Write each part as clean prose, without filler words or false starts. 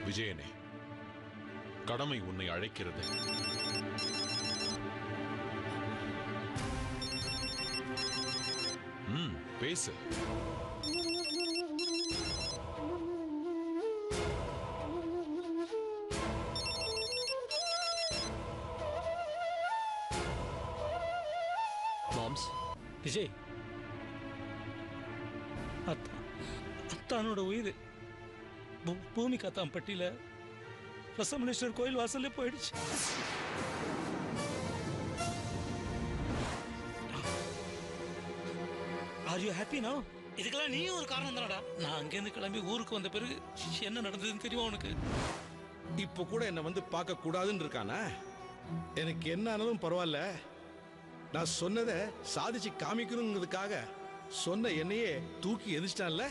விஜயனே, கடமை உன்னை அழைக்கிறது. பேசு. மாம்ஸ், விஜய், அத்தானோட உயிர் பூமி காத்தாம்பட்டியில பிரசமனேஸ்வர் கோயில் வாசல்ல போயிடுச்சு. Are you happy now? இதுக்கெல்லாம் நீயும் ஒரு காரணம் தானடா. நான் அங்கேருந்து கிளம்பி ஊருக்கு வந்த பிறகு என்ன நடந்ததுன்னு தெரியுமா உனக்கு? இப்ப கூட என்ன வந்து பார்க்க கூடாதுன்னு இருக்கானா? எனக்கு என்ன ஆனாலும் பரவாயில்ல, நான் சொன்னதை சாதிச்சு காமிக்கணுங்கிறதுக்காக சொன்ன என்னையே தூக்கி எதிர்ச்சிட்டான்ல.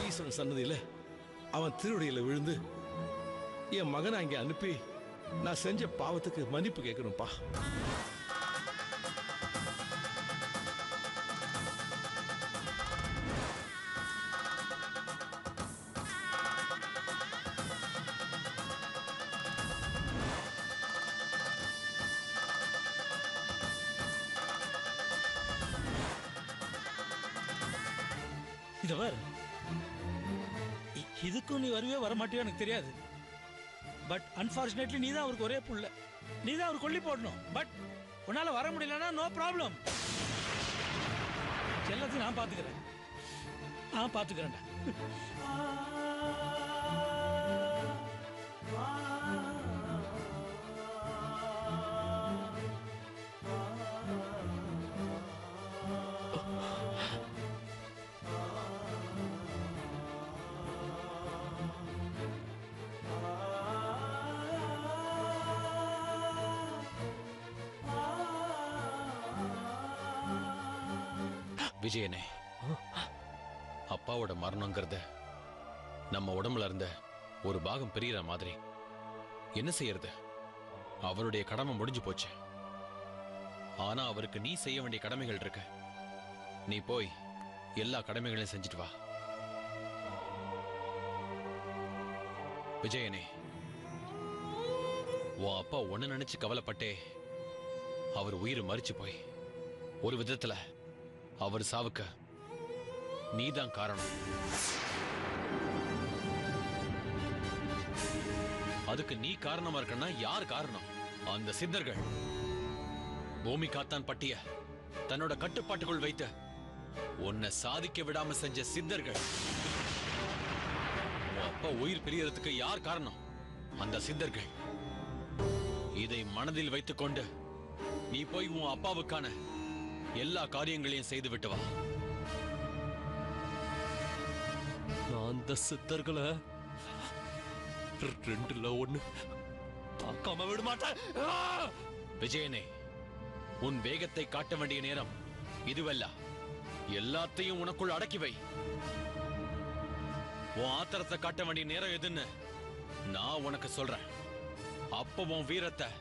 ஈஸ்வரன் சன்னதியில அவன் திருவடியில விழுந்து என் மகனை அங்கே அனுப்பி நான் செஞ்ச பாவத்துக்கு மன்னிப்பு கேட்கணும்ப்பா. இதவர் இதுக்கும் நீ வருவே வரமாட்டியோ எனக்கு தெரியாது. பட் அன்பார்ச்சுனேட்லி நீ தான் அவருக்கு ஒரே புள்ள, நீ தான் அவர் கொல்லி போடணும். பட் உன்னால வர முடியலன்னா நோ ப்ராப்ளம், எல்லாத்தையும் நான் பார்த்துக்கிறேன்டா. விஜயனே, அப்பாவோட மரணங்கிறத நம்ம உடம்புல இருந்த ஒரு பாகம் பிரியற மாதிரி. என்ன செய்யறது? அவருடைய கடமை முடிஞ்சு போச்சு. ஆனா அவருக்கு நீ செய்ய வேண்டிய கடமைகள் இருக்கு. நீ போய் எல்லா கடமைகளையும் செஞ்சுட்டு வா. விஜயனே, உன் அப்பா ஒன்னு நினைச்சு கவலைப்பட்டே அவர் உயிர் மறிச்சு போய் ஒரு விதத்துல அவர் சாவுக்கு நீதான் காரணம். அதுக்கு நீ காரணமா இருக்கன்னா யார் காரணம்? அந்த சித்தர்கள் பூமி காத்தான் பட்டிய தன்னோட கட்டுப்பாட்டுக்குள் வைத்து உன்னை சாதிக்க விடாம செஞ்ச சித்தர்கள். அப்பா உயிர் பிரியறதுக்கு யார் காரணம்? அந்த சித்தர்கள். இதை மனதில் வைத்துக் கொண்டு நீ போய் உன் அப்பாவுக்கான எல்லா காரியங்களையும் செய்து விட்டு வா. நான் அந்த சித்தர்களை ரெண்டுல ஒண்ணு பார்க்காம விட மாட்டேன். விஜயனே, உன் வேகத்தை காட்ட வேண்டிய நேரம் இதுவல்ல. எல்லாத்தையும் உனக்குள் அடக்கி வை. உன் ஆத்திரத்தை காட்ட வேண்டிய நேரம் எதுன்னு நான் உனக்கு சொல்றேன். அப்ப உன் வீரத்தை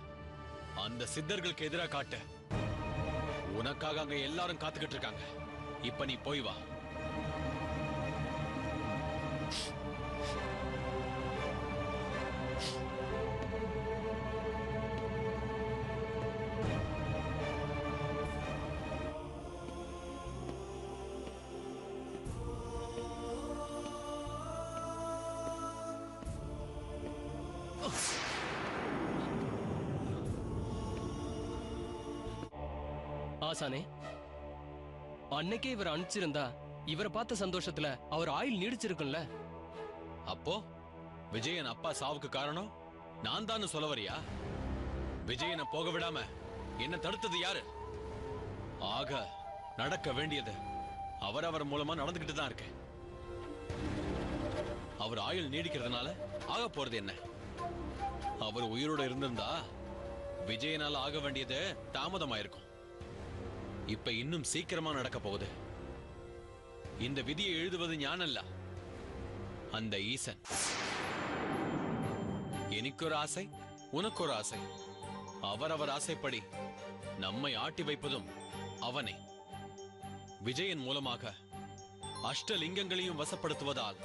அந்த சித்தர்களுக்கு எதிராக காட்டு. உனக்காக அங்க எல்லாரும் காத்துக்கிட்டு இருக்காங்க. இப்ப நீ போய் வா. ஆசானே, அன்னைக்கே இவர் அனுப்பிச்சிருந்தா இவரை பார்த்த சந்தோஷத்துல அவர் ஆயுள் நீடிச்சிருக்கும்ல. அப்போ விஜயன் அப்பா சாவுக்கு காரணம் நான் தான் சொல்ல வரியா? விஜயனை போக விடாம என்ன தடுத்தது யாரு? ஆக நடக்க வேண்டியது அவர் மூலமா நடந்துகிட்டு தான் இருக்கு. அவர் ஆயுள் நீடிக்கிறதுனால ஆக போறது என்ன? அவர் உயிரோட இருந்திருந்தா விஜயனால ஆக வேண்டியது தாமதமாயிருக்கும். இப்ப இன்னும் சீக்கிரமா நடக்க போகுது. இந்த விதியை எழுதுவது ஞானல்ல, அந்த ஈசன். எனக்கு ஒரு ஆசை, உனக்கு ஒரு ஆசை. அவரவர் ஆசைப்படி நம்மை ஆட்டி வைப்பதும் அவனே. விஜயன் மூலமாக அஷ்டலிங்கங்களையும் வசப்படுத்துவதால்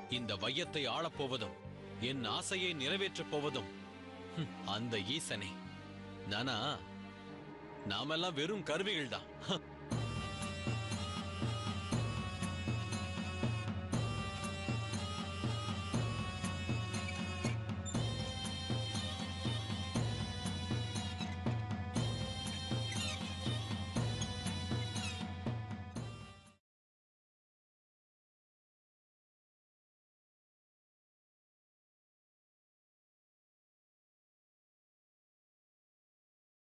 இந்த வையத்தை ஆளப்போவதும் என் ஆசையை நிறைவேற்றப் போவதும் அந்த ஈசனே. நானா நாமெல்லாம் வெறும் கருவிகள் தான்.